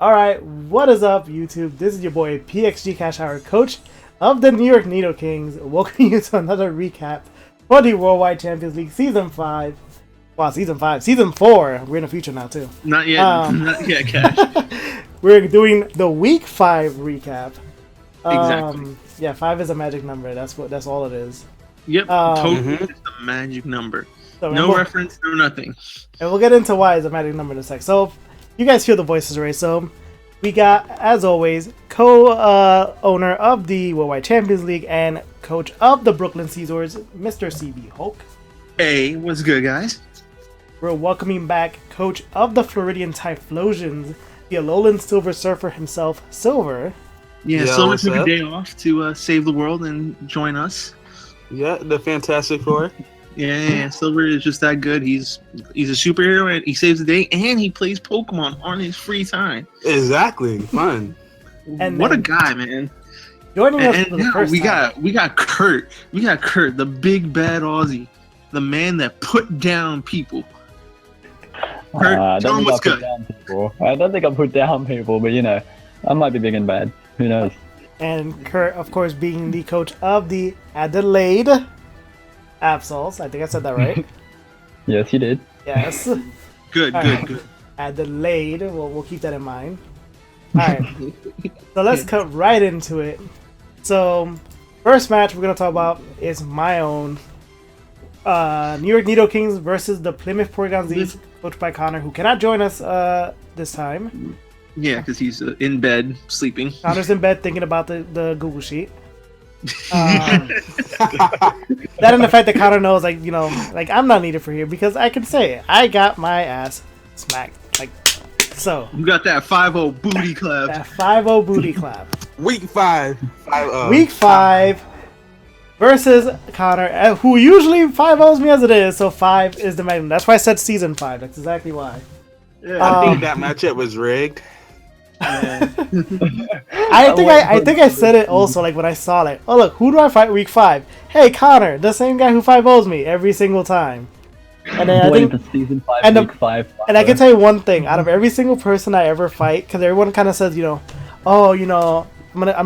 Alright, what is up, YouTube? This is your boy PXG Cash Hour, coach of the New York Nido Kings. Welcome you to another recap for the Worldwide Champions League Season 5. Wow, Season 5. Season 4. We're in the future now, too. Not yet. Not yet, Cash. We're doing the Week 5 recap. Exactly. Yeah, 5 is a magic number. That's all it is. Yep, totally. It's a magic number. So no reference, no nothing. And we'll get into why it's a magic number in a sec. So, you guys hear the voices, right? So, we got, as always, co-owner of the Worldwide Champions League and coach of the Brooklyn Caesars, Mr. CB Hulk. Hey, what's good, guys? We're welcoming back coach of the Floridian Typhlosions, the Alolan Silver Surfer himself, Silver. Yeah, Silver took a day off to save the world and join us. Yeah, the Fantastic Four. Yeah, Silver is just that good. He's a superhero and he saves the day and he plays Pokemon on his free time. Exactly, fun. And what a guy, man! Joining us and for the first time. we got Curt, the big bad Aussie, the man that put down people. Curt, tell him what's good. I don't think I put down people, but I might be big and bad. Who knows? And Curt, of course, being the coach of the Adelaide Absols. I think I said that right. Yes, you did. Yes. Good. Adelaide. We'll keep that in mind. Alright. So let's cut right into it. So, first match we're going to talk about is my own New York Nido Kings versus the Plymouth Porygon-Z's, coached by Connor, who cannot join us this time. Yeah, because he's in bed, sleeping. Connor's in bed thinking about the Google Sheet. That and the fact that Connor knows, I'm not needed for here because I can say it. I got my ass smacked. So. You got that 5-0 booty clap. That 5-0 booty clap. Week 5. Week 5 versus Connor, who usually 5-0s me as it is, so 5 is the magnum. That's why I said Season 5. That's exactly why. Yeah, I think that matchup was rigged. I think I said it also when I saw it. Oh look, who do I fight week 5? Hey Connor, the same guy who 5-0s me every single time. And then I think Season 5, week 5. And I can tell you one thing: out of every single person I ever fight, because everyone kind of says, I'm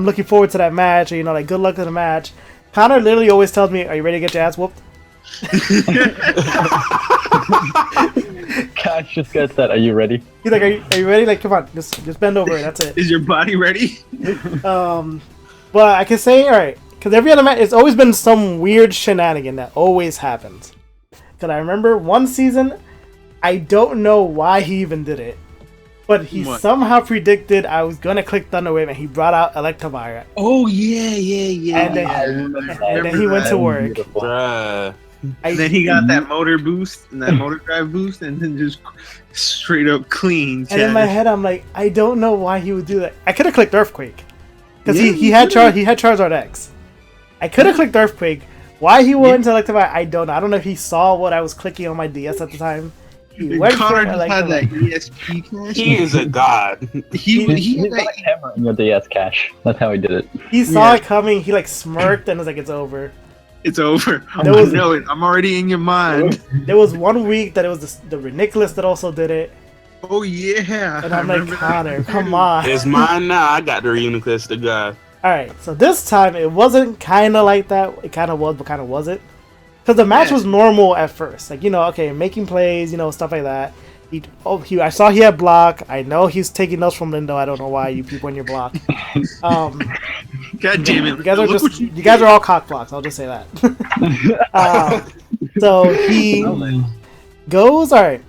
looking forward to that match, or good luck to the match. Connor literally always tells me, "Are you ready to get your ass whooped?" Cash just gets that. Are you ready? He's like, "Are you ready? Come on, just bend over. That's it." Is your body ready? But I can say, all right, because every other match, it's always been some weird shenanigan that always happens. Because I remember one season, I don't know why he even did it, but he somehow predicted I was gonna click Thunder Wave, and he brought out Electivire. Oh yeah. And then he went to work. And then he got that motor boost and that motor drive boost, and then just straight up clean. And in my head, I'm like, I don't know why he would do that. I could have clicked Earthquake because he had Charizard X. I could have clicked Earthquake. Why he went to Electivire, I don't know. I don't know if he saw what I was clicking on my DS at the time. Connor just had that ESP Cash. He is a god. He had that camera in your DS, Cash. That's how he did it. He saw it coming. He smirked and was like, "It's over." It's over. I know it. I'm already in your mind. There was 1 week that it was the Ridiculous that also did it. Oh yeah. And I'm like, Connor, come on. It's mine now. I got the Reuniclus, the guy. Alright, so this time it wasn't kind of like that. It kind of was, but kind of wasn't. Because the match was normal at first. Making plays, stuff like that. I saw he had block. I know he's taking notes from Lindo. I don't know why you people in your block. God damn it! You guys are all cock blocks. I'll just say that. So he goes. All right,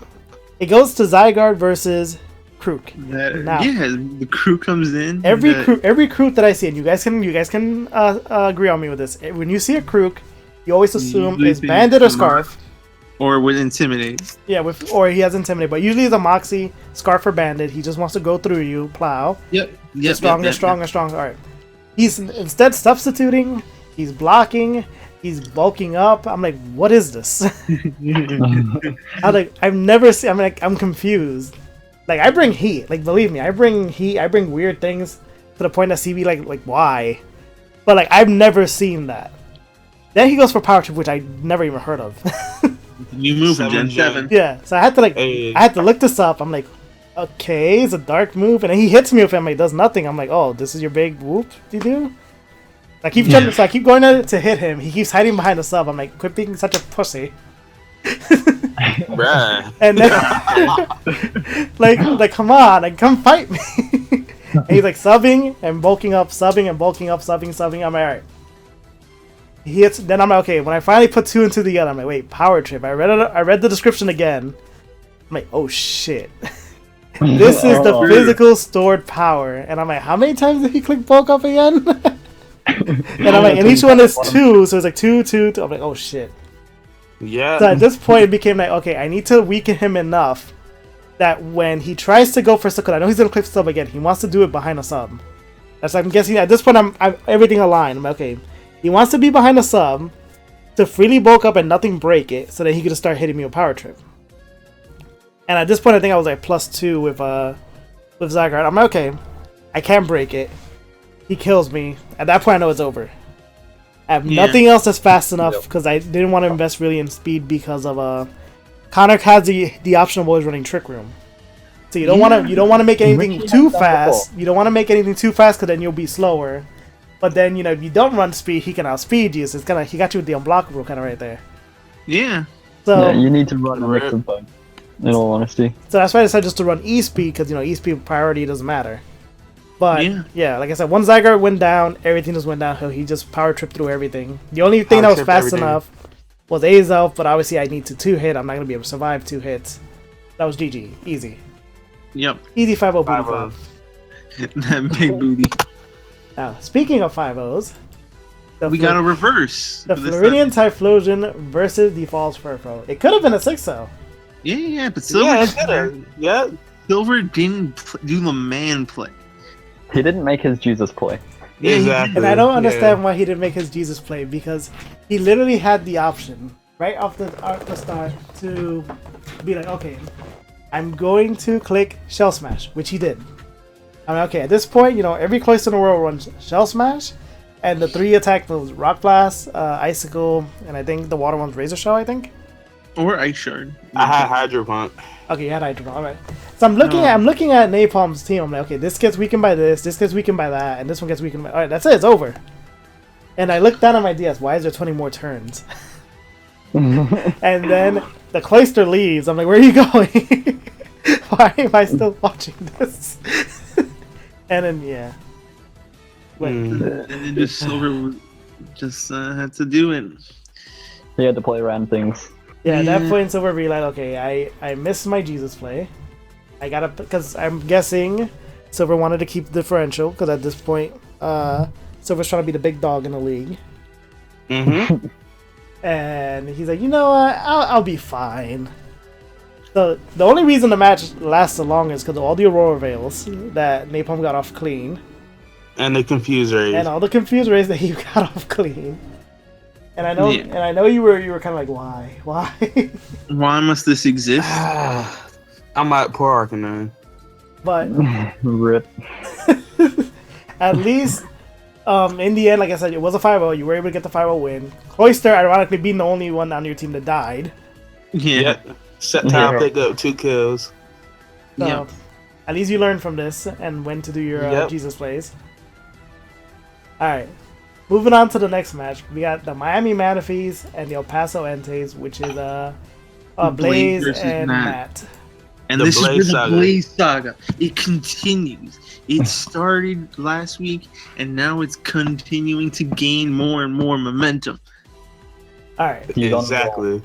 it goes to Zygarde versus Krook. Now, the Krook comes in. Every Krook that I see, and you guys can agree on me with this. When you see a Krook, you always assume it's Bandit or Scarf. Or with Intimidate. Yeah, or he has Intimidate, but usually it's a Moxie, Scarf, or Bandit. He just wants to go through you, plow. Yep. Stronger. Alright. He's instead substituting, he's blocking, he's bulking up. I'm like, what is this? I've never seen, I'm confused. I bring heat. Believe me, I bring heat, I bring weird things to the point that CB, why? But, I've never seen that. Then he goes for Power Trip, which I never even heard of. You move from Gen 7. Yeah, so I had to I had to look this up. I'm like, okay, it's a dark move, and then he hits me with it. I'm like, does nothing. I'm like, oh, this is your big whoop you do? I keep trying, so I keep going at it to hit him. He keeps hiding behind the sub. I'm like, quit being such a pussy. Bruh. And then, like, come on, like, come fight me. And he's like subbing and bulking up, subbing and bulking up, subbing. I'm like, alright. He hits. Then I'm like, okay. When I finally put two and two together, I'm like, wait, power trip. I read the description again. I'm like, oh shit. This is the physical stored power. And I'm like, how many times did he click bulk up again? And I'm like, and each one is two, so it's like two. I'm like, oh shit. Yeah. So at this point, it became like, okay, I need to weaken him enough that when he tries to go for sub, because I know he's gonna click sub again, he wants to do it behind a sub. That's I'm guessing at this point, I'm everything aligned. I'm like, okay, he wants to be behind a sub to freely bulk up and nothing break it, so that he could just start hitting me with power trip. And at this point, I think I was like +2 with Zygarde. I'm like, okay, I can't break it. He kills me. At that point, I know it's over. I have nothing else that's fast enough because I didn't want to invest really in speed because of Connor has the option of always running Trick Room. So you don't want to make anything too fast. You don't want to make anything too fast because then you'll be slower. But then if you don't run speed, he can outspeed you. So it's kind of he got you with the unblockable kind of right there. Yeah. So you need to run a mix of both. In all honesty. So that's why I decided just to run E-Speed, because, E-Speed priority doesn't matter. But, yeah, like I said, one Zygarde went down, everything just went downhill. He just power tripped through everything. The only thing that was fast enough was Azelf, but obviously I need to 2-hit. I'm not going to be able to survive 2 hits. That was GG. Easy. Yep. Easy 5-0 booty club. That big booty. Now, speaking of 5-0s, we got a reverse. The Floridian Typhlosion versus the False Furfrou. It could have been a 6-0. Yeah, but Silver Silver didn't do the man play. He didn't make his Jesus play. Yeah, exactly. And I don't understand why he didn't make his Jesus play, because he literally had the option right off the start to be like, okay, I'm going to click Shell Smash, which he did. I mean, okay, at this point, every cloister in the world runs Shell Smash, and the 3 attack moves Rock Blast, Icicle, and I think the water one's Razor Shell, I think. Or Ice Shard. I had Hydro Pump. Okay, you had Hydro Pump. Alright. So I'm looking at Napalm's team. I'm like, okay, this gets weakened by this gets weakened by that, and this one gets weakened by... Alright, that's it, it's over. And I looked down at my DS, why is there 20 more turns? And then the Cloister leaves. I'm like, where are you going? Why am I still watching this? And then, yeah. And then just Silver just had to do it. He had to play around things. Yeah, at that point, Silver realized, okay, I missed my Jesus play. I gotta, because I'm guessing Silver wanted to keep the differential, because at this point, Silver's trying to be the big dog in the league. Mm-hmm. And he's like, you know what, I'll be fine. So the only reason the match lasts so long is because of all the Aurora Veils that Napalm got off clean. And the Confuse Rays. And all the Confuse Rays that he got off clean. And I know, you were kind of like, why? Why must this exist? I'm at poor Arcanine. But Rip. at least, in the end, like I said, it was a 5-0. You were able to get the 5-0 win. Cloister, ironically, being the only one on your team that died. Yeah. Set time pick up 2 kills. So, at least you learned from this and when to do your Jesus plays. Alright. Moving on to the next match, we got the Miami Manaphies and the El Paso Entes, which is Blaze and Matt. And this is where the Blaze Saga. It continues. It started last week, and now it's continuing to gain more and more momentum. Alright. Exactly.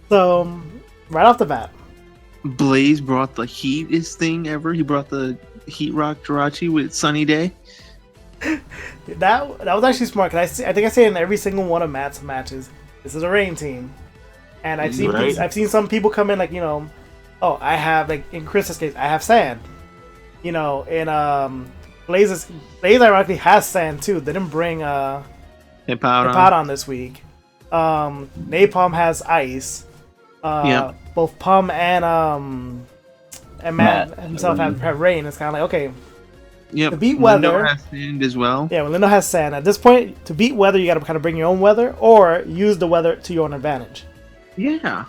So, right off the bat, Blaze brought the heatest thing ever. He brought the Heat Rock Jirachi with Sunny Day. That was actually smart, because I think I say in every single one of Matt's matches, this is a rain team. And I've seen some people come in like, I have, like, in Chris's case, I have sand. In Blaze ironically has sand too. They didn't bring Hippowdon this week. Napalm has ice. Both Pum and Matt himself have rain. It's kind of like, okay. Yep. To beat weather, Lindo has sand as well. Yeah, well, Lindo has sand. At this point, to beat weather, you got to kind of bring your own weather or use the weather to your own advantage. Yeah.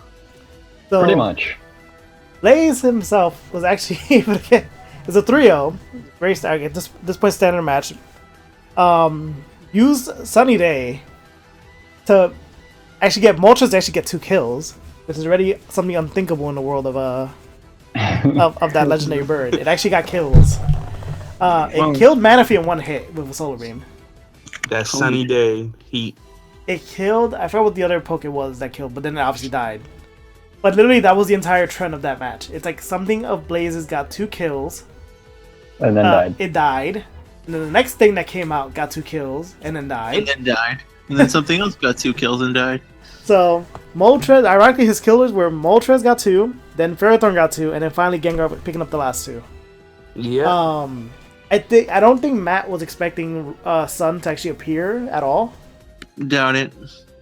So, pretty much. Blaze himself was actually able to get. It's a 3-0. Very start at this point standard match. Used Sunny Day to actually get Moltres to actually get 2 kills, which is already something unthinkable in the world of that legendary bird. It actually got kills. It killed Manaphy in 1 hit with a Solar Beam. That Sunny Day heat. It killed. I forgot what the other poke it was that killed, but then it obviously died. But literally, that was the entire trend of that match. It's like something of Blaze's got 2 kills, And then died. It died. And then the next thing that came out got 2 kills and then died. And then something else got 2 kills and died. So Moltres, ironically, his killers were Moltres got 2, then Ferrothorn got 2, and then finally Gengar picking up the last 2. Yeah. I don't think Matt was expecting Sun to actually appear at all. Doubt it.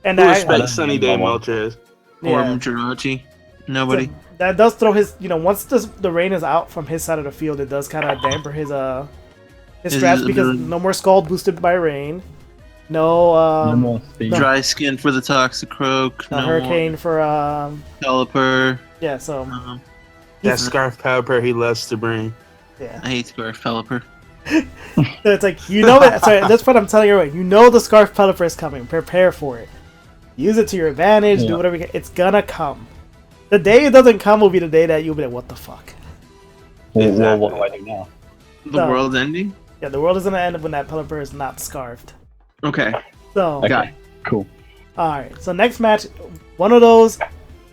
And Who I expects Sunny Day Moltres? Or yeah. Jirachi. Nobody. So that does throw his, once the rain is out from his side of the field, it does kind of damper his strats because no more Scald boosted by rain, no more speed. Dry skin for the Toxicroak. No Hurricane for Pelipper. yeah. So That Scarf Pelipper he loves to bring. yeah. I hate Scarf Pelipper. So it's like it. Sorry, at this point I'm telling you right. The Scarf Pelipper is coming. Prepare for it. Use it to your advantage. Do whatever you can. It's gonna come. The day it doesn't come will be the day that you'll be like, what the fuck? Well, what do I do now? The world's ending? Yeah, the world is gonna end when that Pelipper is not scarfed. Okay. So Okay, cool. alright, so next match, one of those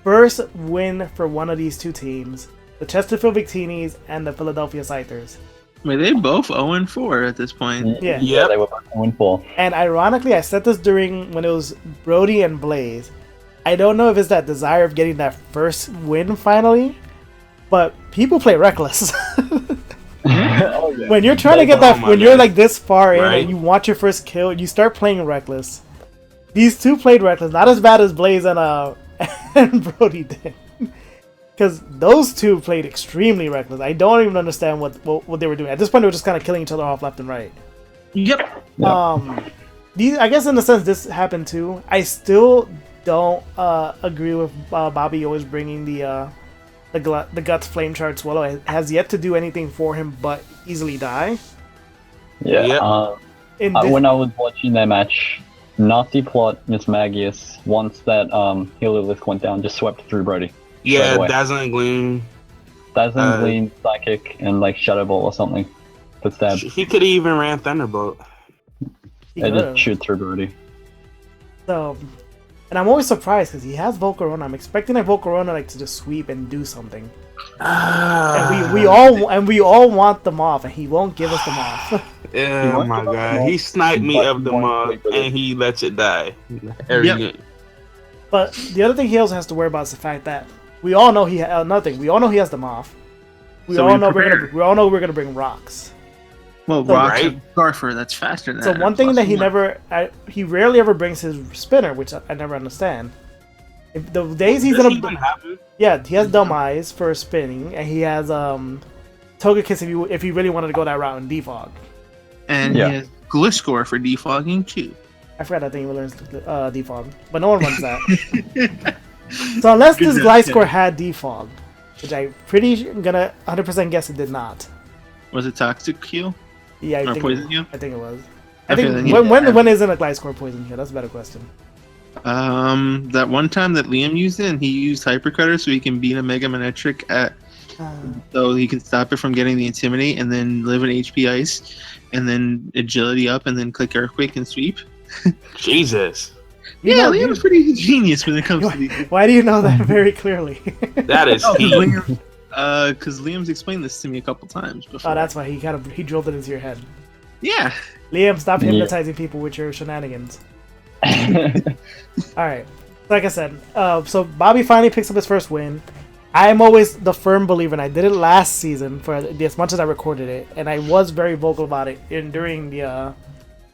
first win for one of these 2 teams. The Chesterfield Victinis and the Philadelphia Scythers. Wait, they both 0-4 at this point. Yeah. Yeah, they were both 1-4. And ironically, I said this during when it was Brody and Blaze. I don't know if it's that desire of getting that first win finally, but people play reckless. Oh, yeah. When you're trying to get that, when you're like this far in and you want your first kill, you start playing reckless. These 2 played reckless, not as bad as Blaze and and Brody did, because those 2 played extremely reckless. I don't even understand what they were doing. At this point, they were just kind of killing each other off left and right. Yep. I guess in a sense this happened too. I still don't agree with Bobby always bringing the Guts Flame Charge Swallow. It has yet to do anything for him but easily die. Yeah. When I was watching their match, Nasty Plot, Miss Magius, once that healer list went down, just swept through Brody. Yeah, Dazzling Gleam. Dazzling Gleam, Psychic, and like Shadow Ball or something. To stab. He could have even ran Thunderbolt. They just shoot through Brody. So, and I'm always surprised because he has Volcarona. I'm expecting that Volcarona to just sweep and do something. And we all want them off, and he won't give us them off. Oh my god, he sniped me of the mob and he lets it die every game. But the other thing he also has to worry about is the fact that we all know he nothing. We all know he has them off. We all know we're gonna bring rocks. Well, rocks and Scarfer, that's faster than that. So one thing that he rarely ever brings his spinner, which I never understand. If the days he's gonna, yeah, he has Dumb Eyes for spinning, and he has Togekiss if he really wanted to go that route in Defog. And he has Gliscor for defogging too. I forgot that thing he learns Defog, but no one runs that. So unless this Gliscor had Defog, which I'm gonna 100% guess it did not. Was it Toxic Heal? Yeah, I think it was. When isn't a Gliscor poison heal? That's a better question. That one time that Liam used it, and he used Hypercutter so he can beat a Mega Manetric so he can stop it from getting the Intimidate, and then live in HP Ice, and then Agility up, and then click Earthquake and sweep. Jesus. Liam's pretty genius when it comes to these. Why do you know that very clearly? That is because Liam's explained this to me a couple times before. Oh, that's why he drilled it into your head. Yeah. Liam, stop hypnotizing people with your shenanigans. Alright. Like I said, so Bobby finally picks up his first win. I'm always the firm believer, and I did it last season for as much as I recorded it, and I was very vocal about it during the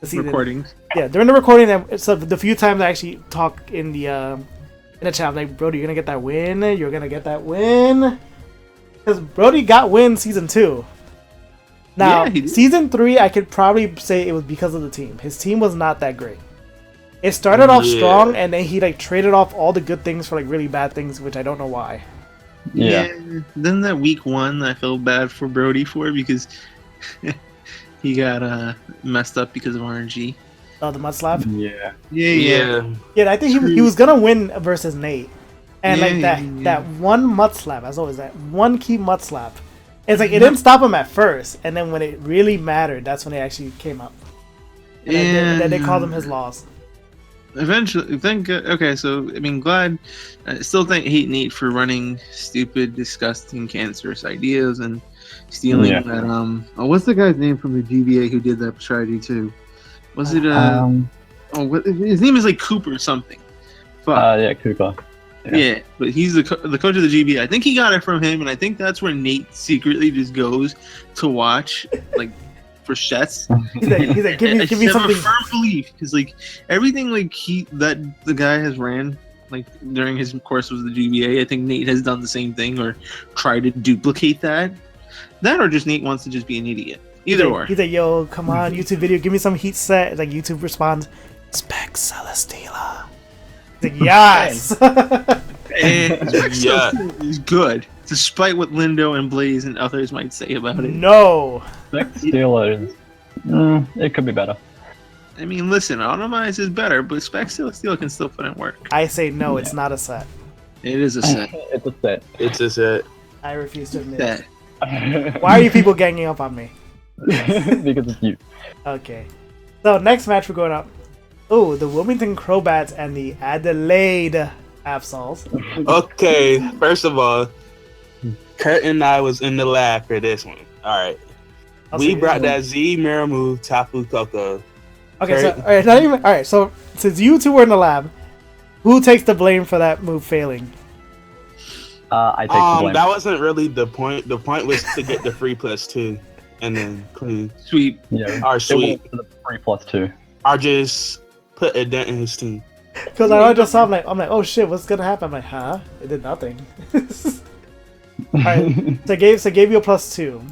season. Recordings. Yeah, during the recording, so the few times I actually talk in the chat, I'm like, Brody, you're gonna get that win. You're gonna get that win. Because Brody got win season 2. Now, season 3, I could probably say it was because of the team. His team was not that great. It started off strong, and then he traded off all the good things for really bad things, which I don't know why. Yeah. Then that week 1, I felt bad for Brody for because he got messed up because of RNG. Oh, the mud slap. Yeah. I think he was gonna win versus Nate, and like that Yeah. one mud slap, as always, that one key mud slap. It's like it didn't stop him at first, and then when it really mattered, that's when it actually came up. And then they called him his loss. Eventually, okay, so I mean, glad. I still hate Nate for running stupid, disgusting, cancerous ideas and stealing that. What's the guy's name from the GBA who did that strategy too? Was it his name is like Cooper something. Yeah, Cooper. Yeah, but he's the coach of the GBA. I think he got it from him, and I think that's where Nate secretly just goes to watch, like, for chess. He's like, give me something. I have a firm belief because like everything like the guy has ran like during his course with the GBA. I think Nate has done the same thing or tried to duplicate that. That or just Nate wants to just be an idiot. Either or. He's like, yo, come on, YouTube video, give me some heat set. It's like YouTube responds, Spec Celesteela. He's like, yes. He's good, despite what Lindo and Blaze and others might say about it. No. Celesteela is, it could be better. I mean, listen, Automize is better, but Spec Celesteela can still put in work. I say no, it's not a set. It is a set. It's a set. It's a set. I refuse to admit Set. it. Why are you people ganging up on me? Because it's you. Okay. So next match we're going up. Oh, the Wilmington Crowbats and the Adelaide Absols. Okay, first of all, Curt and I was in the lab for this one. Alright. We brought that Z mirror move, Tapu Koko. Okay, so alright, so since you two were in the lab, who takes the blame for that move failing? I take the blame. That wasn't really the point. The point was to get the free +2 and then clean. Sweep. Yeah. Our sweep. For the free +2. Or just put a dent in his team. Because I just saw I'm like, oh shit, what's gonna happen? I'm like, huh? It did nothing. Alright, so I gave you a +2.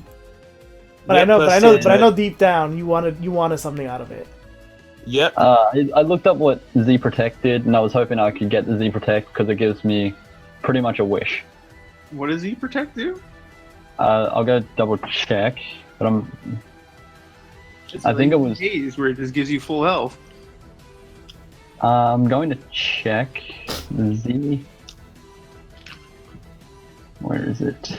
But Yeah, I know deep down you wanted something out of it. Yep. I looked up what Z Protect did, and I was hoping I could get the Z Protect because it gives me pretty much a wish. What does he protect do? I'll go double check, but I think it was Haze where it just gives you full health. I'm going to check Z. Where is it?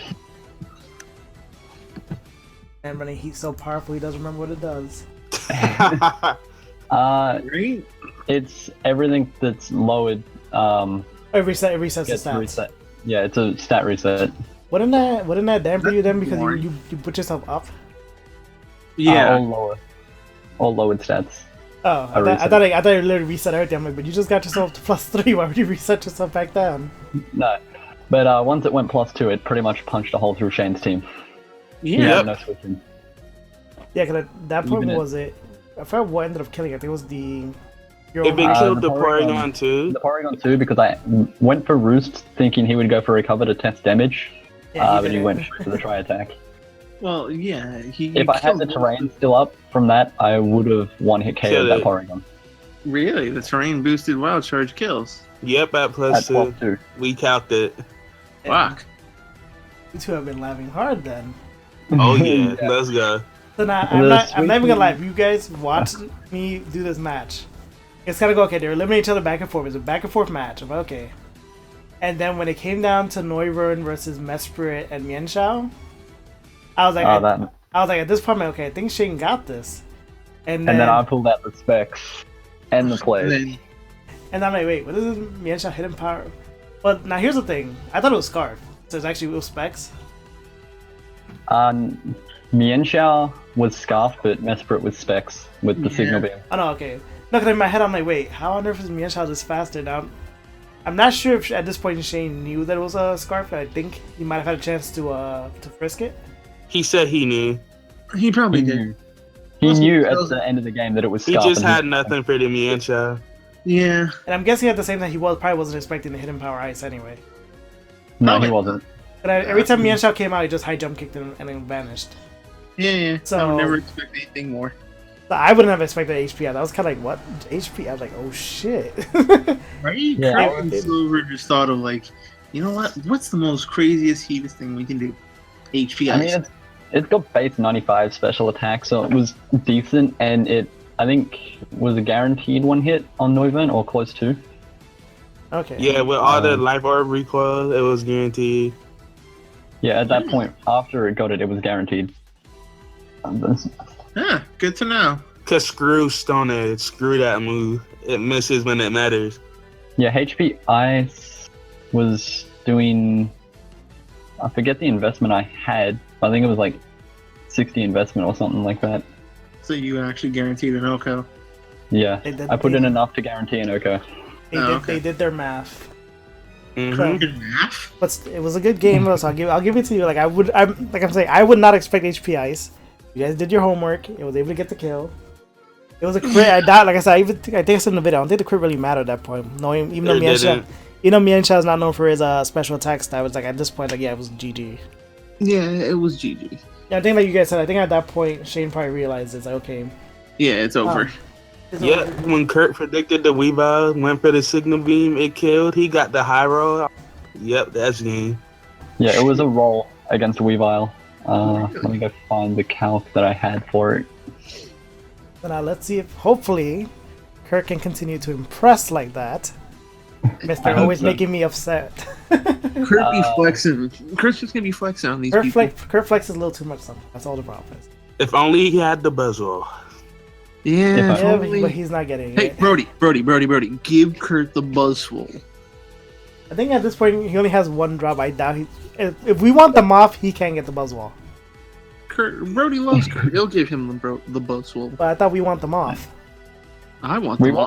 And running heat so powerful he doesn't remember what it does. Right? It's everything that's lowered. It resets the Gets stats. reset. Yeah, it's a stat reset. Wouldn't that damper you then because you put yourself up? Yeah. All lowered stats. Oh, I thought it literally reset everything. I'm like, but you just got yourself to +3. Why would you reset yourself back down? No, but once it went +2, it pretty much punched a hole through Shane's team. Yeah. No switching. Yeah, because at that point, what was it? I forgot what ended up killing it. I think it was the... If it killed the Porygon too. The Porygon too, because I went for Roost thinking he would go for Recover to test damage, but he went for the Try Attack. Well, yeah. If I had the terrain still up from that, I would have one-hit KO'd that Porygon. Really? The terrain boosted Wild Charge kills? Yep, at +2. We counted. Fuck. You two have been laughing hard then. Oh yeah, let's go. So now, I'm not even gonna lie. You guys watched me do this match. It's gotta go, okay, they're eliminating each other back and forth. It's a back and forth match. I'm like, okay. And then when it came down to Noivern versus Mesprit and Mienshao, I was like, at this point, I'm like, okay, I think Shane got this. And then I pulled out the specs and the plays. And I'm like, wait, what is this Mienshao hidden power? But now here's the thing. I thought it was Scarf. So it's actually Will Specs. Mienshao was Scarf, but Mesprit was Specs with the Signal Beam. Oh no, okay. No, because in my head I'm like, wait, how on earth is Mienshao this faster? Now, I'm not sure if at this point Shane knew that it was a Scarf. I think he might have had a chance to frisk it. He said he knew. He probably did. He knew at the end of the game that it was Scarf. He just had nothing for the Mienshao. Yeah. And I'm guessing at the same time he probably wasn't expecting the hidden power ice anyway. No, he wasn't. But every time Mienshao came out, he just high jump kicked him and then vanished. Yeah. So I would never expect anything more. So I wouldn't have expected HP out. That was kind of like, what? HP? I was like, oh shit. Right? Yeah, Curt and Silver just thought of like, You know what? What's the most craziest, heatest thing we can do? HP I mean, it's got base 95 special attack, so it was decent, and I think, was a guaranteed one hit on Noivern, or close to. Okay. Yeah, with all the life orb recoil, it was guaranteed. Yeah, at that point, after it got it, it was guaranteed. Yeah, good to know. Cause screw Stone Edge, screw that move. It misses when it matters. Yeah, HP Ice was doing... I forget the investment I had. I think it was like 60 investment or something like that. So you actually guaranteed an Oko? Yeah, I put in enough to guarantee an Oko. They did their math. Math? But it was a good game, so I'll give it to you. Like I'm saying, I would not expect HP Ice. You guys did your homework. It was able to get the kill. It was a crit. I died. Like I said, I think I said in the video. I don't think the crit really mattered at that point. No, even though Mienshao is not known for his special attack stat. It was like at this point, like yeah, it was GG. Yeah, it was GG. Yeah, I think like you guys said, I think at that point Shane probably realized it's like okay. Yeah, it's over. Yeah, when Curt predicted the Weavile went for the signal beam, it killed. He got the high roll. Yep, that's game. Yeah, it was a roll against Weavile. Let me go find the calc that I had for it. So now let's see if hopefully Curt can continue to impress like that. Mr. Always making me upset. Curt be flexing. Curt's just gonna be flexing on these people. Curt flexes a little too much something. That's all the problem is. If only he had the buzzwell. Yeah, but he's not getting it. Hey, Brody, give Curt the buzzwole. I think at this point he only has one drop. I doubt if we want them off, he can't get the buzzwall. Brody loves Curt. He'll give him the buzzwole. But I thought we want them off. I want them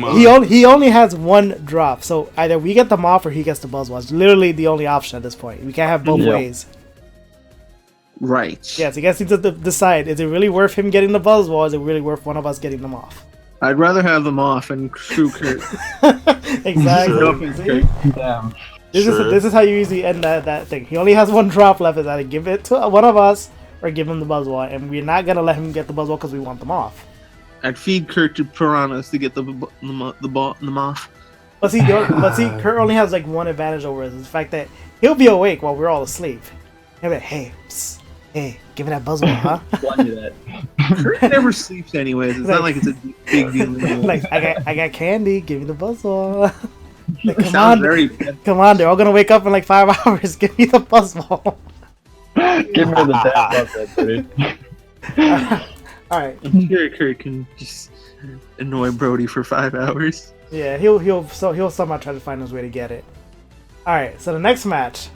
off. He only has one drop, so either we get them off or he gets the buzzwall. It's literally the only option at this point. We can't have both ways. Right. Yeah, so you guys need to decide: is it really worth him getting the buzzwall, or is it really worth one of us getting them off? I'd rather have them off and screw Curt. Exactly. Damn. This is how you usually end that thing. He only has one drop left. Is either give it to one of us or give him the buzzwall, and we're not gonna let him get the buzzwall because we want them off. I'd feed Curt to piranhas to get them off. But see, Curt only has like one advantage over us: is the fact that he'll be awake while we're all asleep. He'll be like, hey, give me that buzzwall, huh? Curt never sleeps anyways. It's not like it's a big deal. Like I got candy. Give me the buzzwall. Like, come on, they're all gonna wake up in like 5 hours. Give me the buzzwall. Give me the damn buzzwall, dude. Alright. Curt can just annoy Brody for 5 hours. Yeah, he'll somehow try to find his way to get it. Alright, so the next match,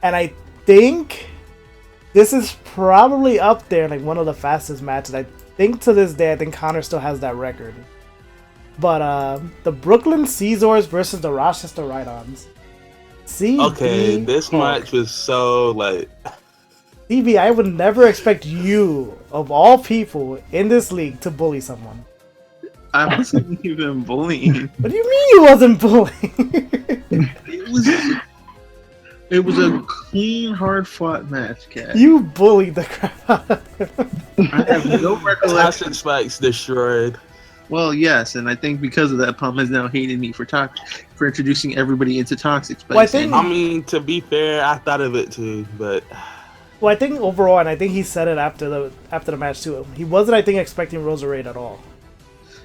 and I think this is probably up there, like one of the fastest matches. I think to this day, I think Connor still has that record. But the Brooklyn Caesars versus the Rochester Ride-Ons. Okay, this match was so like... CB, I would never expect you, of all people in this league, to bully someone. I wasn't even bullying. What do you mean you wasn't bullying? It was a clean, hard-fought match, Cat. You bullied the crap out of him. I have no recollection. Toxic Spikes destroyed. Well, yes, and I think because of that, Palm has now hated me for introducing everybody into Toxic Spikes. Well, I mean, to be fair, I thought of it too, but... Well, I think overall, and I think he said it after the match too, he wasn't, I think, expecting Roserade at all.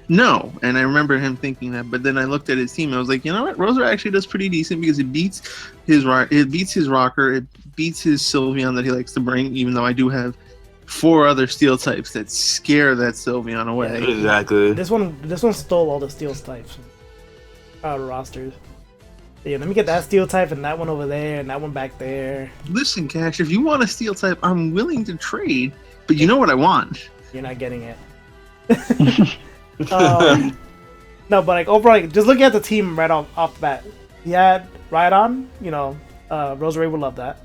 No, and I remember him thinking that, but then I looked at his team and I was like, you know what, Roser actually does pretty decent because it beats his rocker, it beats his Sylveon that he likes to bring, even though I do have 4 other steel types that scare that Sylveon away. Yeah, exactly. This one stole all the steel types out of rosters. Yeah, let me get that steel type and that one over there and that one back there. Listen, Cash, if you want a steel type, I'm willing to trade, but you know what I want. You're not getting it. No, but like overall, like, just looking at the team right off the bat, he had Rhydon, Roserade would love that.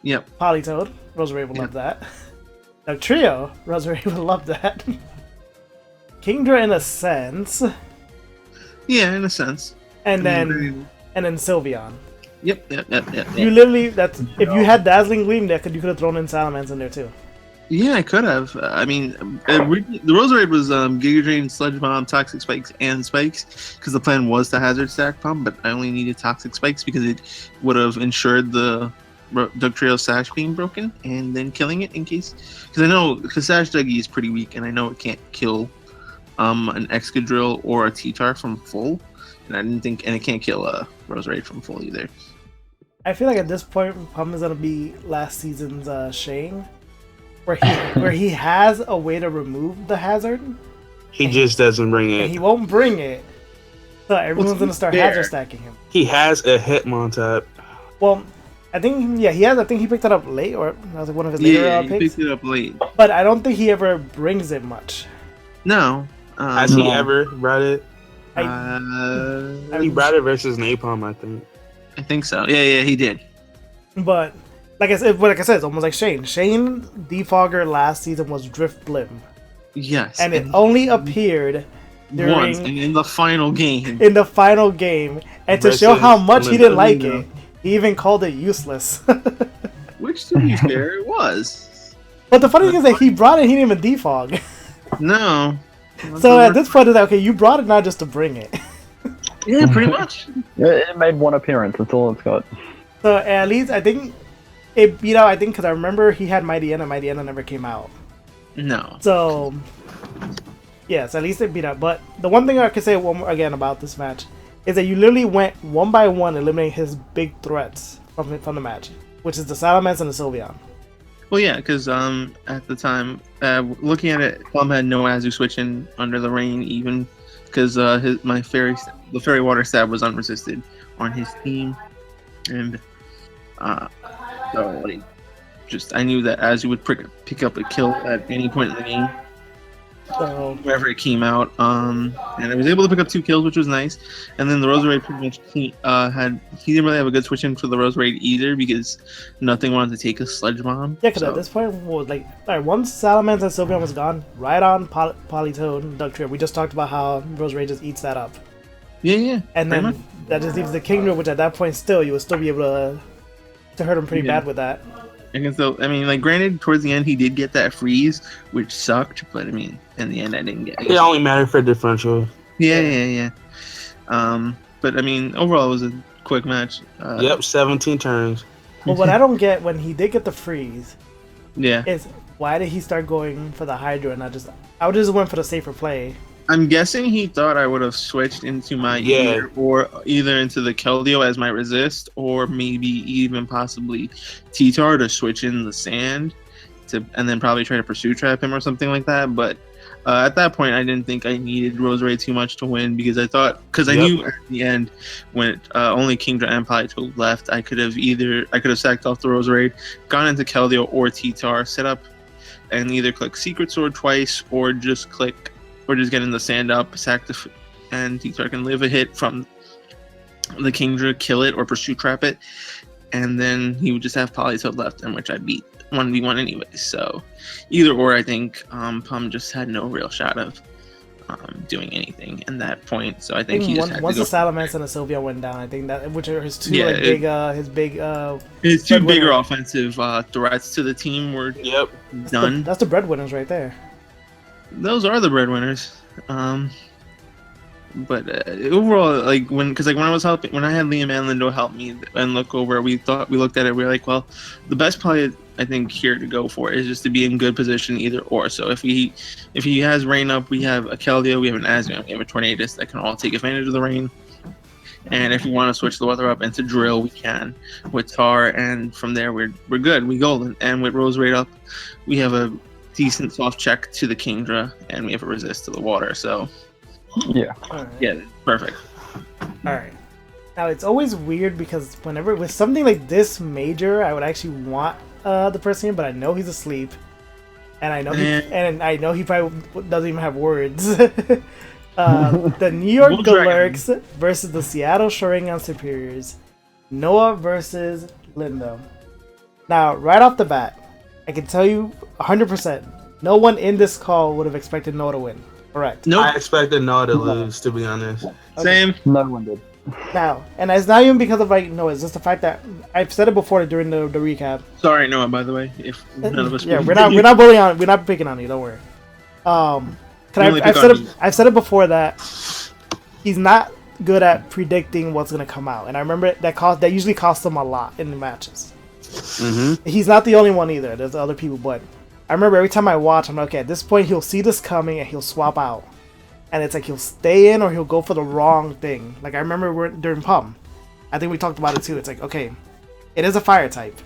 Yep. Politoed, Roserade would love that. Now Trio, Roserade would love that. Kingdra in a sense. Yeah, in a sense. And then Sylveon. Yep. You literally, if you had Dazzling Gleam there, you could have thrown in Salamence in there too. Yeah, I could have. I mean, the Roserade was Giga Drain, Sludge Bomb, Toxic Spikes, and Spikes, because the plan was to Hazard Stack Pump, but I only needed Toxic Spikes because it would have ensured the Dugtrio Sash being broken and then killing it in case. Because Sash Dougie is pretty weak, and I know it can't kill an Excadrill or a T-Tar from full, and it can't kill a Roserade from full either. I feel like at this point, Pum is gonna be last season's Shane, where he has a way to remove the hazard. He just doesn't bring it. He won't bring it, so everyone's gonna start hazard stacking him. He has a Hitmontop. Well, I think he has. I think he picked it up late, or that was like one of his later picks. He picked it up late. But I don't think he ever brings it much. No. Has he ever brought it? He brought it versus Napalm, I think. I think so. Yeah, he did. But like I said, it's almost like Shane. Shane Defogger last season was Drift Blim. Yes, and it only appeared once in the final game. In the final game, and to show how much he didn't like it, he even called it useless. Which, to be fair, it was. But the funny thing is that he brought it, he didn't even defog. No. So at this point, it's like, okay, you brought it not just to bring it. Yeah, pretty much. It made one appearance. That's all it's got. So at least I think it beat out. I think because I remember he had Mighty Anna. Mighty Anna never came out. No. So yes, at least it beat out. But the one thing I could say again about this match is that you literally went one by one, eliminating his big threats from the match, which is the Salamence and the Sylveon. Well, yeah, because at the time, looking at it, Plum had no Azu switching under the rain, even because the Fairy Water Stab was unresisted on his team, and so I knew that Azu would pick up a kill at any point in the game. So wherever it came out, and I was able to pick up 2 kills, which was nice. And then the Roserade pretty much he didn't really have a good switch in for the Roserade either because nothing wanted to take a Sludge Bomb. Yeah, because at this point, once Salamence and Sylveon was gone, right on Polytoad, Dugtrio. We just talked about how Roserade just eats that up. Yeah. And then that just leaves the Kingdra, which at that point you would still be able to hurt him pretty bad with that. And so, granted, towards the end he did get that freeze, which sucked, but in the end I didn't get it. It only mattered for differential. Yeah. But overall it was a quick match. 17 turns. Well, what I don't get when he did get the freeze, is why did he start going for the Hydro and I would just went for the safer play. I'm guessing he thought I would have switched into my ear or either into the Keldeo as my resist or maybe even possibly T-Tar to switch in the sand and then probably try to Pursue Trap him or something like that. But at that point, I didn't think I needed Roserade too much to win because I knew at the end when only Kingdra and Politoed left, I could have sacked off the Roserade, gone into Keldeo or T-Tar, set up and either click Secret Sword twice or just get in the sand up, sack and T-Tar can live a hit from the Kingdra, kill it or Pursue Trap it, and then he would just have Politoed left, in which I beat 1v1 anyway. So either or, I think Pum just had no real shot of doing anything in that point. So I think he just had once to go the Salamence and the Sylveon went down, I think that which are his two his two bigger offensive threats to the team were done. That's the breadwinners right there. Those are the breadwinners. But overall, when I was helping, when I had Liam and Lindo help me and look over, we looked at it. We were like, well, the best play I think here to go for is just to be in good position either or. So if he has rain up, we have a Keldeo, we have an Azumarill, we have a Tornadus that can all take advantage of the rain. And if we want to switch the weather up into Drill, we can with Tar, and from there we're good. We golden. And with Roserade up, we have a decent soft check to the Kingdra, and we have a resist to the water. So perfect. All right. Now it's always weird because whenever with something like this major, I would actually want the person here, but I know he's asleep, and I know he probably doesn't even have words. The New York Galerks versus the Seattle Sharingan Superiors. Noah versus Lindo. Now, right off the bat, I can tell you 100%, no one in this call would have expected Noah to win. Correct. Nope. I expected Noah to lose, to be honest. Same. No one did. Now, and it's not even because of like no, it's just the fact that I've said it before during the recap. Sorry, Noah. By the way, if none of us. Yeah, we're not bullying on. We're not picking on you. Don't worry. I've said it before that he's not good at predicting what's gonna come out, and I remember that usually costs him a lot in the matches. Mm-hmm. He's not the only one either. There's other people, but I remember every time I watch, I'm like, okay, at this point he'll see this coming and he'll swap out, and it's like he'll stay in or he'll go for the wrong thing. Like I remember during Pum, I think we talked about it too. It's like, okay, it is a fire type.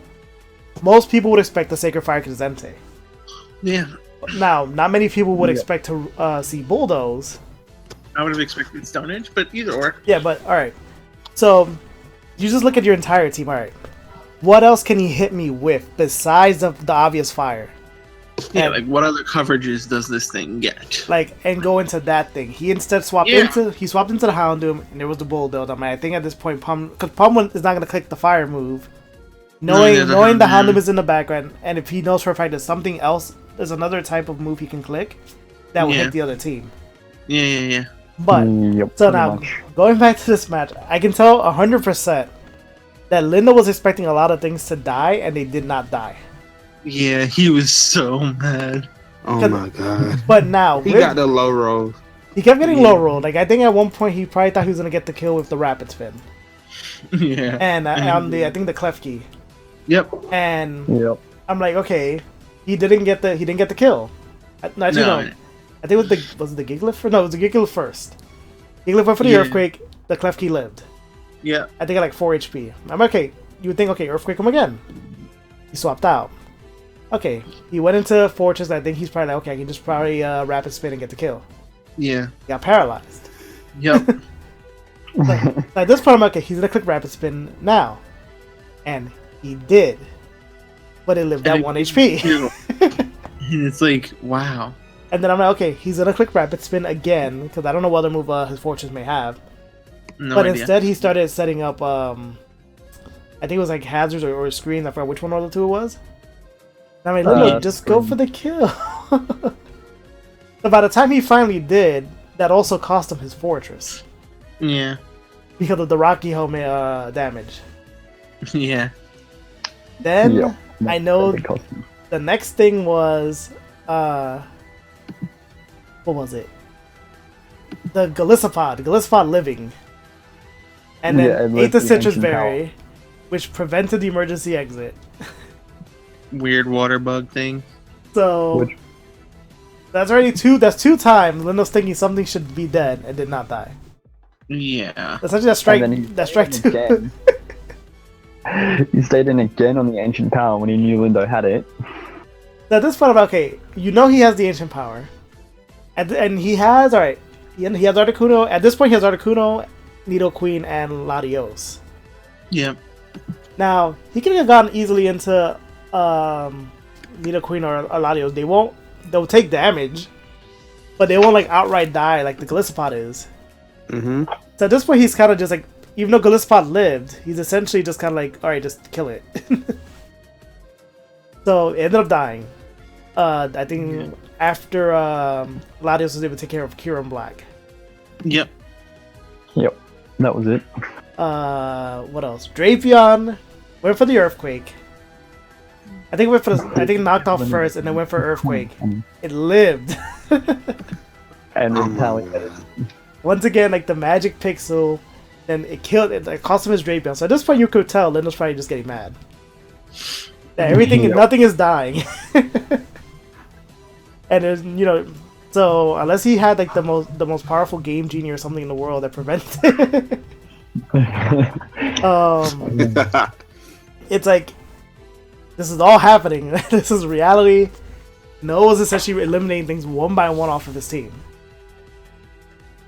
Most people would expect the Sacred Fire Kazente. Yeah. Now, not many people would expect to see Bulldoze. I would have expected Stone Edge, but either or. Yeah, but alright. So, you just look at your entire team, alright. What else can he hit me with besides the obvious fire? Yeah, And, like what other coverages does this thing get? like, and go into that thing. He instead swapped into the Houndoom, and there was the Bulldoze. I mean, I think at this point, because Pum is not going to click the fire move. Knowing the Houndoom is in the background, and if he knows for a fact there's something else, there's another type of move he can click that will hit the other team. Yeah. But, so now, much. going back to this match, I can tell 100% that Linda was expecting a lot of things to die, and they did not die. Yeah, he was so mad. Oh my god. But now, He got the low roll. he kept getting low rolled. Like, I think at one point he probably thought he was going to get the kill with the rapid spin. Yeah. And on the, I think the clef key. Yep. And I'm like, okay, he didn't get the kill. Actually, no. I think it was the Giggler. No, it was the Giggler first. Giggler went for the Earthquake. The clef key lived. Yeah. I think at like 4 HP. I'm okay. You would think, okay, Earthquake him again. He swapped out. Okay, he went into Fortress. I think he's probably like, okay, I can just probably rapid spin and get the kill. Yeah. He got paralyzed. Yep. At this point, I'm like, okay, he's gonna click rapid spin now, and he did, but it lived at 1 HP. And it's like, wow. And then I'm like, okay, he's gonna click rapid spin again because I don't know what other move his Fortress may have. No idea. Instead, he started setting up. I think it was like hazards or screens. I forgot which one of the two it was. I mean, literally, just go for the kill. So by the time he finally did, that also cost him his Fortress. Yeah. Because of the Rocky helmet damage. Yeah. Then, I know the next thing was... what was it? The Galissapod living. And then ate the Citrus Berry, which prevented the emergency exit. Weird water bug thing. So... That's already that's two times Lindo's thinking something should be dead and did not die. Yeah. Essentially, that's strike two. He stayed in again on the Ancient Power when he knew Lindo had it. Now, at this point, okay, you know he has the Ancient Power. And he has, alright, he has Articuno. At this point, he has Articuno, Nidoqueen, and Latios. Yep. Now, he could have gone easily into Nidoqueen or Latios. They'll take damage, but they won't like outright die like the Galissapod is. Mm-hmm. So at this point, he's kind of just like, even though Galissapod lived, he's essentially just kind of like, alright, just kill it. So it ended up dying. I think after Latios was able to take care of Kyurem Black. Yep. That was it. What else? Drapion went for the Earthquake. I think knocked off first and then went for Earthquake. It lived. And retaliated. Once again, like the magic pixel, and it killed it. It cost him his Drapion. So at this point, you could tell Lindo's probably just getting mad. That nothing is dying. And there's, so unless he had like the most powerful game genie or something in the world that prevents it, it's like this is all happening. This is reality. Noah's essentially eliminating things one by one off of his team.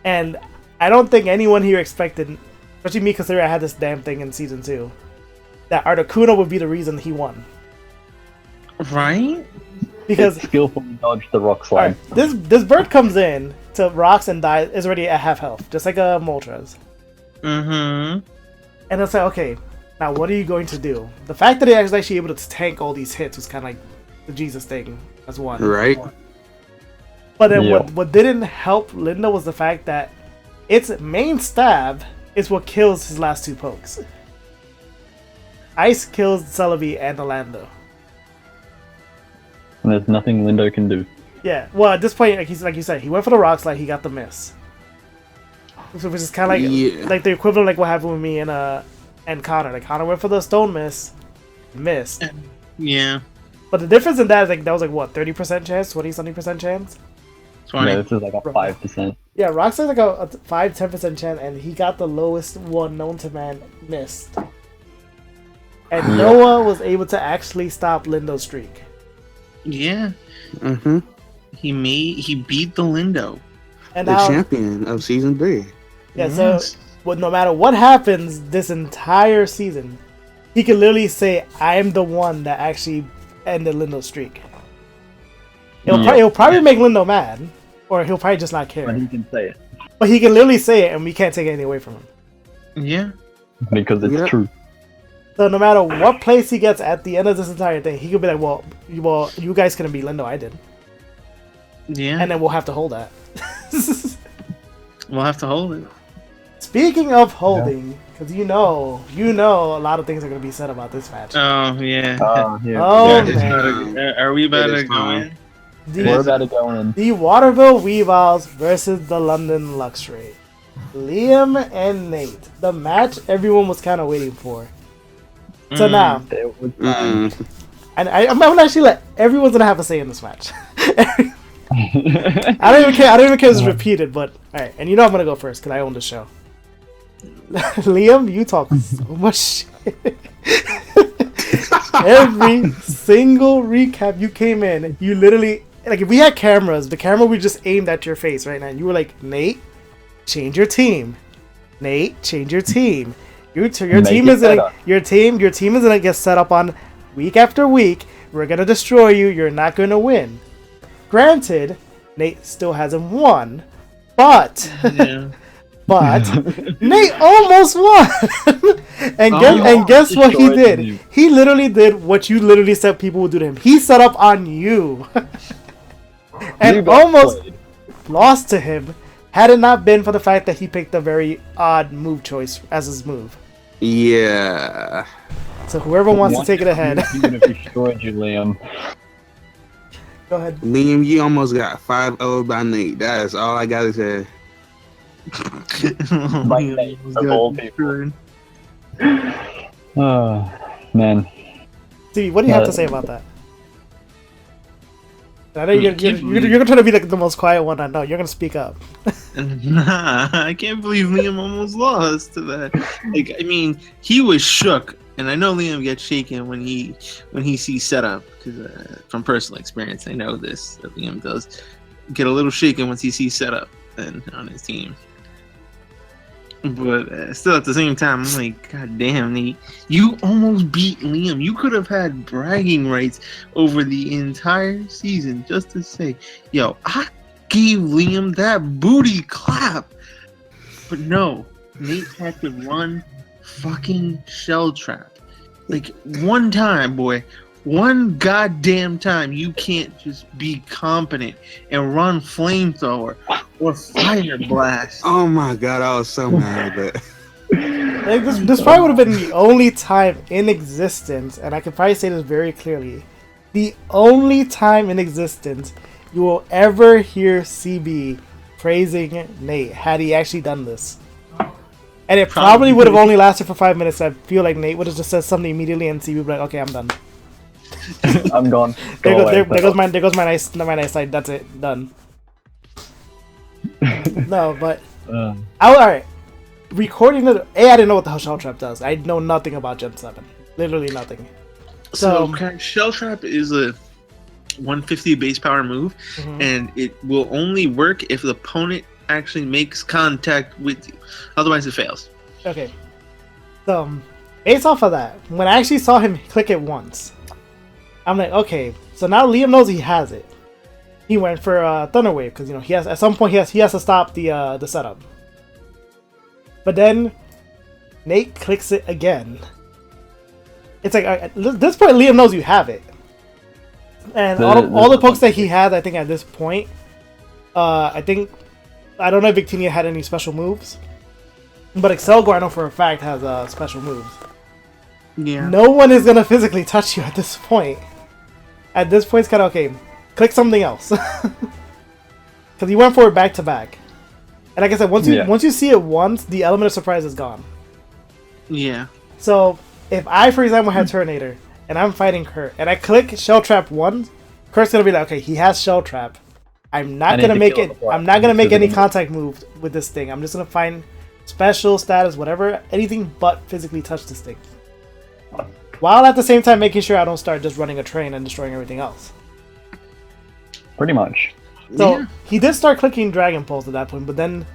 And I don't think anyone here expected, especially me considering I had this damn thing in Season 2, that Articuno would be the reason he won. Right? Because skillfully dodged the rock slide. Right, this bird comes in to rocks and dies, is already at half health, just like a Moltres. Mm-hmm. And it's like, okay, now what are you going to do? The fact that he was actually able to tank all these hits was kind of like the Jesus thing. That's one. Right. But then what didn't help Linda was the fact that its main stab is what kills his last two pokes. Ice kills Celebi and Orlando. And there's nothing Lindo can do. Yeah, well, at this point, like you said, he went for the Rock Slide, he got the miss. So, which is kind of like the equivalent like what happened with me and Connor. Like, Connor went for the Stone Miss, missed. Yeah. But the difference in that is, like, that was like, what, 30% chance? 20-something% chance? 20. Yeah, this is like a 5%. Yeah, Rock Slide's like a 5-10% chance, and he got the lowest one known to man, missed. And Noah was able to actually stop Lindo's streak. Yeah. Mm-hmm. He beat the Lindo. And the now, champion of season 3. Yeah, so no matter what happens this entire season, he can literally say, "I'm the one that actually ended Lindo's streak." It'll probably make Lindo mad, or he'll probably just not care. But he can say it. But he can literally say it, and we can't take anything away from him. Yeah. Because it's true. So no matter what place he gets at the end of this entire thing, he could be like, well, you guys couldn't beat Lindo, I did. Yeah. And then we'll have to hold that. We'll have to hold it. Speaking of holding, because you know a lot of things are going to be said about this match. Oh, yeah. Man. Are we about to go in? We're about to go in. The Waterville Weavals versus the London Luxray. Liam and Nate. The match everyone was kind of waiting for. So now, and I'm gonna actually let everyone's gonna have a say in this match. I don't even care. I don't even care if it's repeated. But all right, and you know I'm gonna go first because I own the show. Liam, you talk so much shit. Every single recap you came in, you literally like if we had cameras, the camera would just aimed at your face right now. And you were like, Nate, change your team. Nate, change your team. Your team is gonna get set up on week after week. We're gonna destroy you. You're not gonna win. Granted, Nate still hasn't won, but Nate almost won. and guess what he did? He literally did what you literally said people would do to him. He set up on you and almost lost to him. Had it not been for the fact that he picked a very odd move choice as his move. Yeah. So whoever wants to take it ahead. Destroyed you, Liam. Go ahead. Liam, you almost got 5-0 by Nate. That is all I gotta say. By Nate, of all people. Oh, man. Stevie, what do you have to say about that? I know you're gonna try to be like the most quiet one I know. You're gonna speak up. Nah, I can't believe Liam almost lost to that. Like, I mean, he was shook, and I know Liam gets shaken when he sees setup because from personal experience, I know this that Liam does get a little shaken once he sees setup and on his team. But still, at the same time, I'm like, God damn, Nate, you almost beat Liam. You could have had bragging rights over the entire season just to say, yo, I gave Liam that booty clap. But no, Nate had to run fucking shell trap. Like, one time, boy. One goddamn time, you can't just be competent and run flamethrower or fire blast. Oh my god, I was so mad at that. Like this probably would have been the only time in existence, and I can probably say this very clearly, the only time in existence you will ever hear CB praising Nate had he actually done this. And it probably would have only lasted for 5 minutes. I feel like Nate would have just said something immediately, and CB would be like, "Okay, I'm done." I'm gone. There goes my nice side. That's it. Done. No, but alright. Recording the I didn't know what the hell Shell Trap does. I know nothing about Gen 7. Literally nothing. So Shell Trap is a 150 base power move, and it will only work if the opponent actually makes contact with you. Otherwise, it fails. Okay. So, based off of that, when I actually saw him click it once, I'm like, okay, so now Liam knows he has it. He went for Thunder Wave because he has at some point he has to stop the setup. But then Nate clicks it again. It's like at this point Liam knows you have it, and all the pokes that he had, I think at this point, I don't know if Victinia had any special moves, But Excelgor, I know for a fact, has special moves. Yeah. No one is gonna physically touch you at this point. At this point, it's kind of okay. Click something else, because you went for it back to back. And like I said, once you see it once, the element of surprise is gone. Yeah. So if I, for example, had Turtonator and I'm fighting Curt and I click Shell Trap once, Curt's gonna be like, okay, he has Shell Trap. I'm not gonna make it. I'm not gonna make any contact moves with this thing. I'm just gonna find special status, whatever, anything but physically touch this thing. While at the same time making sure I don't start just running a train and destroying everything else. Pretty much. So he did start clicking Dragon Pulse at that point, but then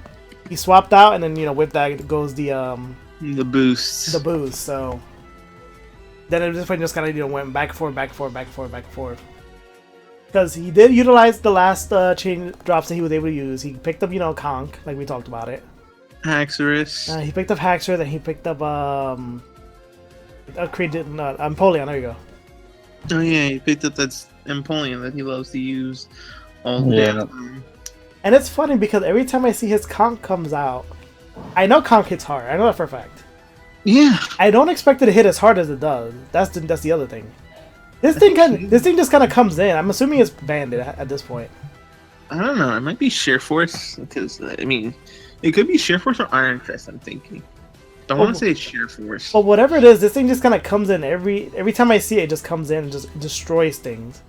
he swapped out, and then with that goes the boost. The boost. So then at this point just kind of went back and forth, back and forth, back and forth, back and forth. Because he did utilize the last chain drops that he was able to use. He picked up Conk, like we talked about it. Haxorus. He picked up Haxorus, then he picked up Empoleon. There you go. Oh yeah, he picked up that Empoleon that he loves to use all the time. And it's funny because every time I see his Conk comes out, I know Conk hits hard. I know that for a fact. Yeah. I don't expect it to hit as hard as it does. That's the other thing. This thing just kind of comes in. I'm assuming it's banded at this point. I don't know. It might be Sheer Force because I mean, it could be Sheer Force or Iron Fist. I'm thinking. I want to say it's Sheer Force. But whatever it is, this thing just kind of comes in every time I see it. It just comes in and just destroys things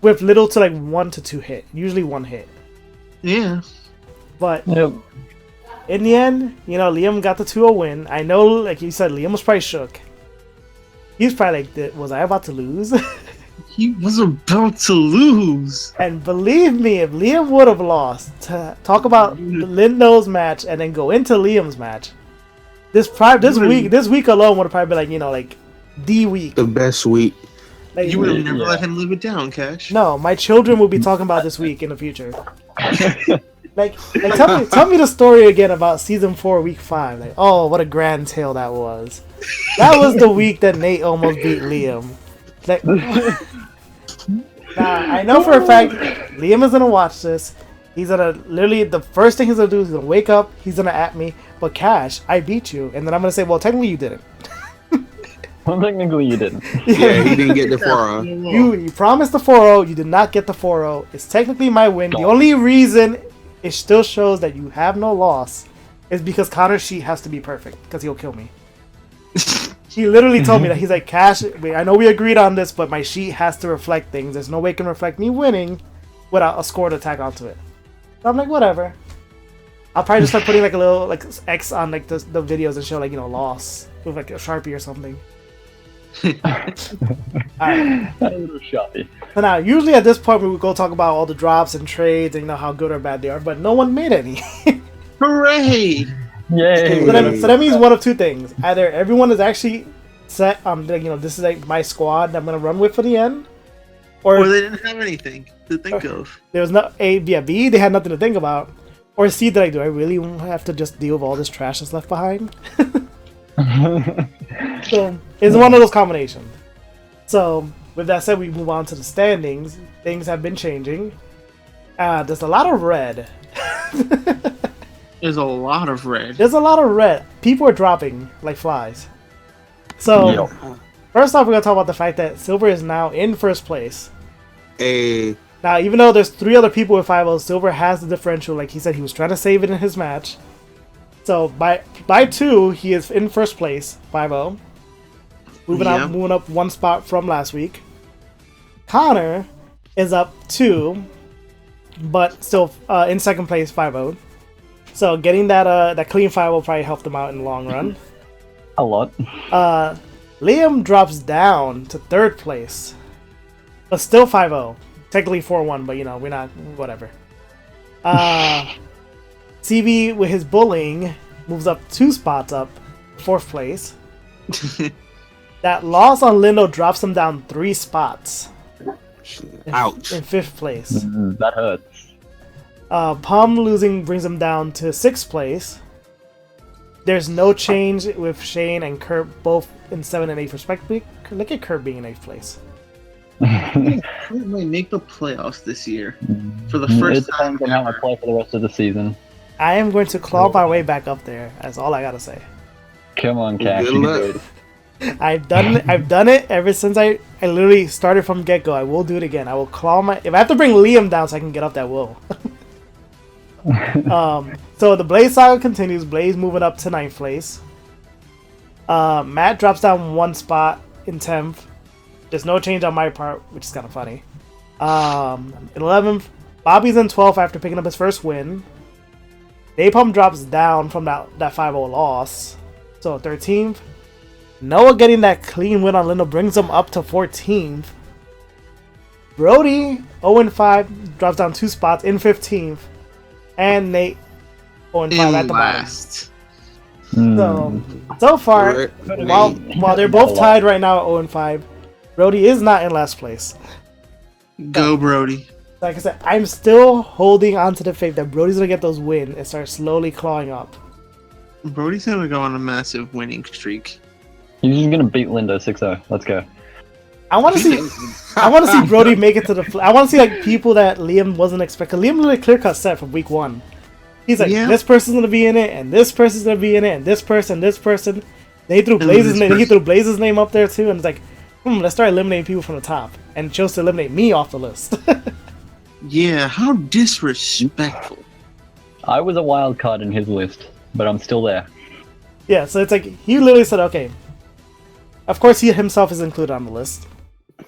with little to like 1 to 2 hit. Usually 1 hit. Yeah. But in the end, Liam got the 2-0 win. I know, like you said, Liam was probably shook. He's probably like, was I about to lose? He was about to lose. And believe me, if Liam would have lost, talk about Lindo's match and then go into Liam's match. This week alone would have probably been like the week. The best week. Like, you would have never let him live it down, Cash. No, my children will be talking about this week in the future. like tell me the story again about season 4, week 5. Like, oh, what a grand tale that was. That was the week that Nate almost beat Liam. Like, now I know for a fact Liam is gonna watch this. He's gonna literally the first thing he's gonna do is he's gonna wake up. He's gonna at me, but Cash, I beat you, and then I'm gonna say, well, technically you didn't. Well, technically you didn't. Yeah, he didn't get the 4-0. You promised the 4-0. You did not get the 4-0. It's technically my win. The only reason it still shows that you have no loss is because Connor's sheet has to be perfect because he'll kill me. He literally told me that. He's like, Cash, I know we agreed on this, but my sheet has to reflect things. There's no way it can reflect me winning without a scored attack onto it. So I'm like, whatever. I'll probably just start putting like a little X on like the videos and show like loss with like a Sharpie or something. Alright. A little Sharpie. So now, usually at this point we would go talk about all the drops and trades and how good or bad they are, but no one made any. Hooray! Yay! So that means one of two things: either everyone is actually set, this is like my squad that I'm gonna run with for the end, or they didn't have anything to think of. There was no A, B. They had nothing to think about, or C. That do I really have to just deal with all this trash that's left behind? So it's one of those combinations. So with that said, we move on to the standings. Things have been changing. There's a lot of red. There's a lot of red. There's a lot of red. People are dropping like flies. So first off, we're gonna talk about the fact that Silver is now in first place. Now, even though there's 3 other people with 5-0, Silver has the differential. Like he said, he was trying to save it in his match. So by 2, he is in first place, 5-0. Moving up 1 spot from last week. Connor is up 2, but still in second place, 5-0. So getting that clean 5-0 probably helped him out in the long run. A lot. Liam drops down to 3rd place, but still 5-0. Technically 4-1, but we're not, whatever. CB with his bullying moves up 2 spots up, 4th place. That loss on Lindo drops him down 3 spots. Ouch. In 5th place. That hurts. Pum losing brings him down to 6th place. There's no change with Shane and Curt both in 7th and 8th respectively. Look at Curt being in 8th place. Curt might make the playoffs this year for the first time. It depends on how I play for the rest of the season. I am going to claw my way back up there. That's all I gotta say. Come on, Cash, you can do it. I've done it ever since I literally started from get-go. I will do it again. I will claw my... If I have to bring Liam down so I can get up, that will. So the Blaze saga continues. Blaze moving up to 9th place. Matt drops down 1 spot in 10th. There's no change on my part, which is kind of funny. In 11th, Bobby's in 12th after picking up his first win. Napalm drops down from that 5-0 loss. So 13th. Noah getting that clean win on Lindo brings him up to 14th. Brody, 0-5, drops down 2 spots in 15th. And Nate, 0-5 at the bottom. So far, while they're both tied right now at 0-5, Brody is not in last place. Go, Brody. Like I said, I'm still holding on to the faith that Brody's gonna get those wins and start slowly clawing up. Brody's gonna go on a massive winning streak. He's gonna beat Lindo 6-0. Let's go. I want to see Brody make it to the. I want to see like people that Liam wasn't expecting. Liam literally clear cut set from week 1. He's like, this person's gonna be in it, and this person's gonna be in it, and this person. Then he threw Blaze's name. He threw Blaze's name up there too, and it's like, let's start eliminating people from the top, and chose to eliminate me off the list. Yeah, how disrespectful. I was a wild card in his list, but I'm still there. Yeah, so it's like he literally said, okay. Of course, he himself is included on the list.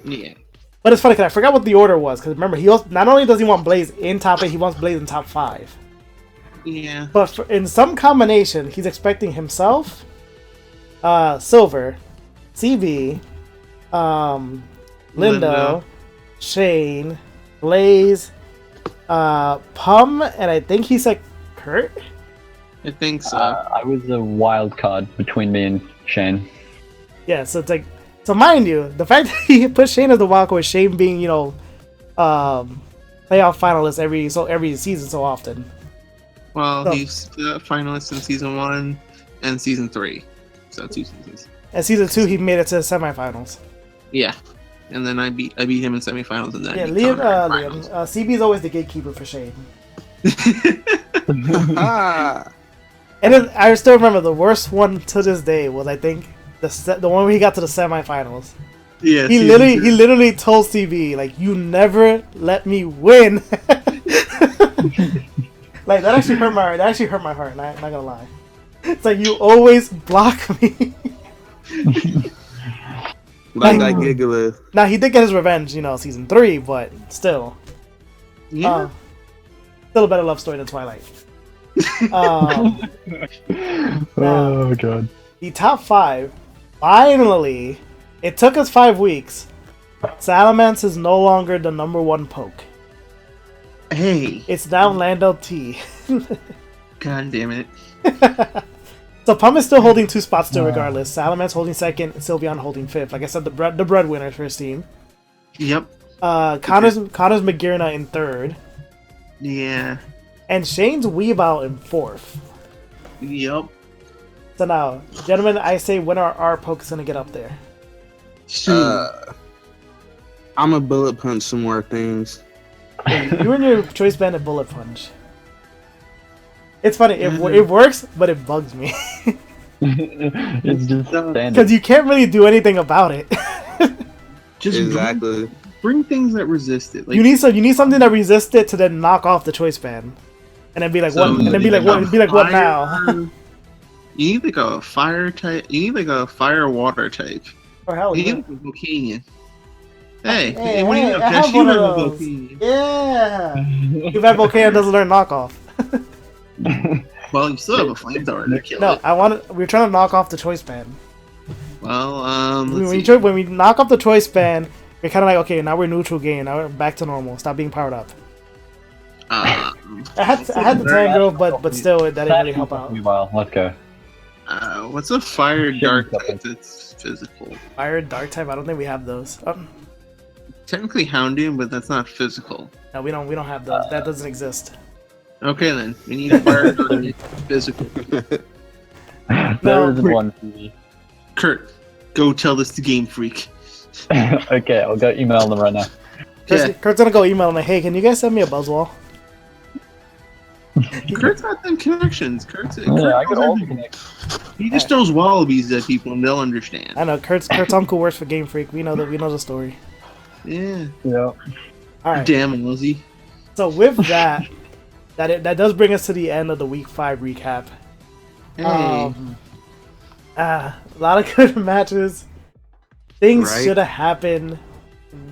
Yeah. But it's funny because I forgot what the order was. Because remember, he also, not only does he want Blaze in top 8, he wants Blaze in top 5. Yeah. But in some combination, he's expecting himself, Silver, CB, Lindo, Shane, Blaze, Pum, and I think he said Curt? I think so. I was a wild card between me and Shane. Yeah, so it's like, so mind you, the fact that he put Shane as the wild card, Shane being, playoff finalist every season so often. Well, he's the finalist in season 1 and season 3, so 2 seasons. And season 2, he made it to the semifinals. Yeah, and then I beat him in semifinals, and then Liam, CB is always the gatekeeper for Shane. And then, I still remember the worst one to this day was, I think, the one where he got to the semifinals. Yeah, he literally told CB, like, you never let me win. Like, that actually hurt my heart. Not gonna lie. It's like, you always block me. Like that Gigalith. Now he did get his revenge, season 3, but still. Yeah. Still a better love story than Twilight. Oh god. The top 5, finally, it took us 5 weeks. Salamence is no longer the number 1 poke. Hey. It's now Lando T. God damn it. So Pum is still holding 2 spots still regardless. Salamence holding 2nd, Sylveon holding 5th. Like I said, the breadwinners for his team. Yep. Connor's Magirna in 3rd. Yeah. And Shane's Weavile in 4th. Yep. So now, gentlemen, I say when are our pokes gonna get up there? I'm a bullet punch some more things. You and your choice bandit bullet punch. It's funny, it works, but it bugs me. It's just standard. Because you can't really do anything about it. Just exactly. Bring things that resist it. Like, you need something that resists it to then knock off the choice band, and then be like, what? And then be like, what now? You need like a fire type. You need like a fire water type. Or hell, you yeah. need like a volcanion. Hey, hey, what do you I know? have one of those. Yeah. Too bad Volcano doesn't learn knockoff. Well, you still have a flamethrower to kill it. We're trying to knock off the choice band. Well, when we knock off the choice band, we're kind of like, okay, now we're neutral game. Now we're back to normal. Stop being powered up. I had the Tango, but still, that didn't really help out. Let's go. What's a fire dark type that's physical? Fire dark type? I don't think we have those. Technically Houndoom, but that's not physical. No, we don't have those. That doesn't exist. Okay then, we need a fire dark physical. There is one for me. Curt, go tell this to Game Freak. Okay, I'll go email them right now. Kurt's gonna go email them like, hey, can you guys send me a Buzzwall? Kurt's got them connections. Kurt I got all the connections. He just throws wallabies at people and they'll understand. I know Kurt's uncle works for Game Freak. We know the story. Yeah. Yeah. All right. Damn Ozzy. So with that, that does bring us to the end of the Week 5 recap. Hey. A lot of good matches. Things Right. should have happened.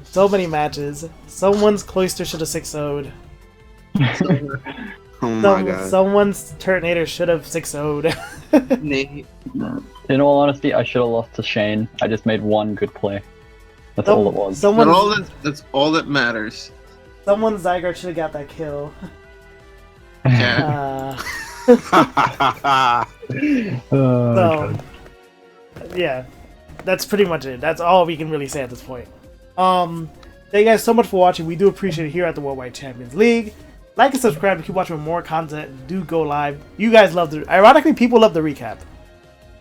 So many matches. Someone's Cloister should have 6-0'd. Oh my god. Someone's Turtonator should have 6-0'd. Nate. In all honesty, I should have lost to Shane. I just made one good play. That's all it was. That's all that matters. Someone's Zygarde should have got that kill. Yeah. So, yeah, that's pretty much it. That's all we can really say at this point. Thank you guys so much for watching. We do appreciate it here at the Worldwide Champions League. Like and subscribe to keep watching more content. Do go live. You guys love ironically, people love the recap.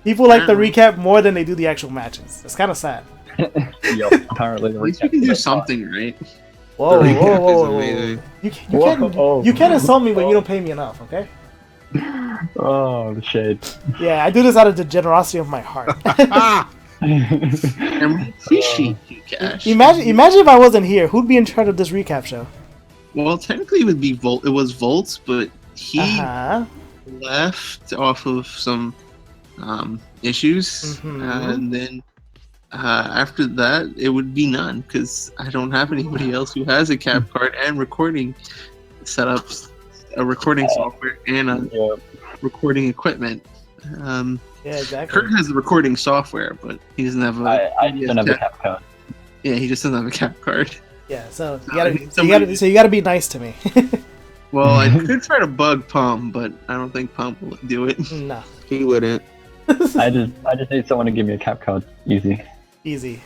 People like the recap more than they do the actual matches. It's kind of sad. Yep, apparently the At least we can do something, right? Whoa, The whoa, recap whoa, is whoa, whoa. amazing. You can't insult me when you don't pay me enough, okay? Oh, the shade. Yeah, I do this out of the generosity of my heart. And we appreciate you, Cash. Imagine if I wasn't here. Who'd be in charge of this recap show? Well, technically it would be Volt. It was Volts, but he left off of some issues, and then after that it would be none because I don't have anybody else who has a cap card and recording setups, a recording software, and a recording equipment. Yeah, exactly. Kurt has the recording software, but he doesn't have a. I don't have a cap card. Yeah, he just doesn't have a cap card. Yeah, so you gotta be nice to me. Well, I could try to bug Pum, but I don't think Pum will do it. No. He wouldn't. I just need someone to give me a cap card. Easy.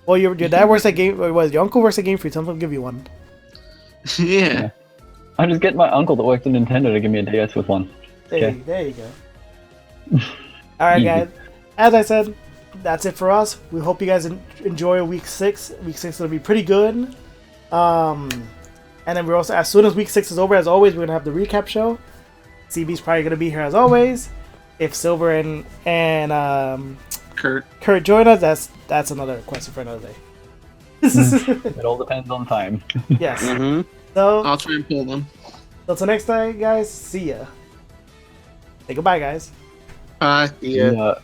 Well, your dad works at Game. Your uncle works at Game Freak. Tell him to give you one. Yeah. I just get my uncle that works at Nintendo to give me a DS with one. There you go. Alright, guys. As I said, that's it for us. We hope you guys enjoy Week 6. Week 6 will be pretty good. And then we're also, as soon as Week 6 is over, as always, we're going to have the recap show. CB's probably going to be here as always. If Silver and Kurt join us, that's another question for another day. It all depends on time. Yes. So I'll try and pull them. So till next time, guys. See ya. Say goodbye, guys. Bye. Yeah.